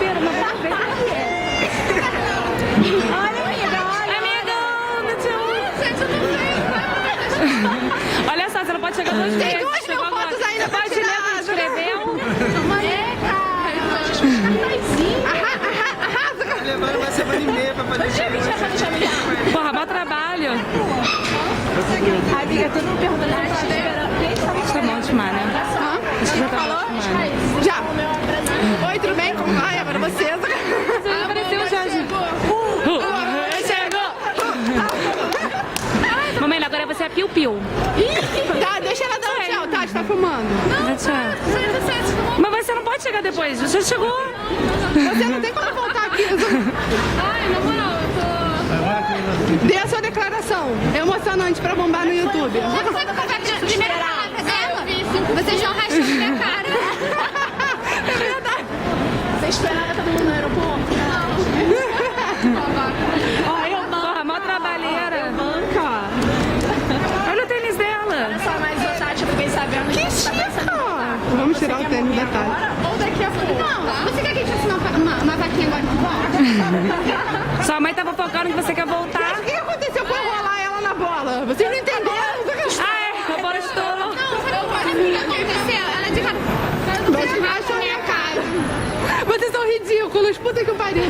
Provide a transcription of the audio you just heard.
mentira, mas tá bem aqui. Olha, amiga, olha. Amiga, não te amo. Olha só, você não pode chegar duas vezes. Tem 2 mil fotos ainda pra Pode tirar. ler quando escreveu. Levando uma semana e meia pra fazer isso. Porra, bom trabalho. Amiga, todo mundo perguntando se tá esperando. Acho que é bom demais, né? Acho que já tá bom demais. Já. Oi, tudo bem? Como vai? É pra vocês. Você apareceu, Jorge. Chegou. Mamãe, agora você é piu-piu. Tá, deixa ela dar um tchau, tá? Você tá filmando. Tchau. Mas você não pode chegar depois, você chegou. Você não tem como voltar aqui. Ai, na moral, eu tô... Dê a sua declaração. Emocionante pra bombar no YouTube. Sabe qual foi a primeira palavra dela? Vocês estão rachando minha cara. É verdade. Você esperava todo mundo no aeroporto? Porra, mó trabalheira. Banca. Olha o tênis dela. Só mais o Tati, eu fiquei sabendo que você tá pensando em voltar. Vamos tirar o tênis da Tati. Agora ou daqui a pouco? Não, você quer que a gente faça uma vaquinha agora de volta? Sua mãe tava focando que você quer voltar. O que aconteceu com eu rolar ela na bola? Vocês não entenderam? Ah, é, a bola estourou. Não, sabe o que aconteceu? Ela de cara... Vai te rachar minha cara. Vocês são ridículos. Puta que pariu.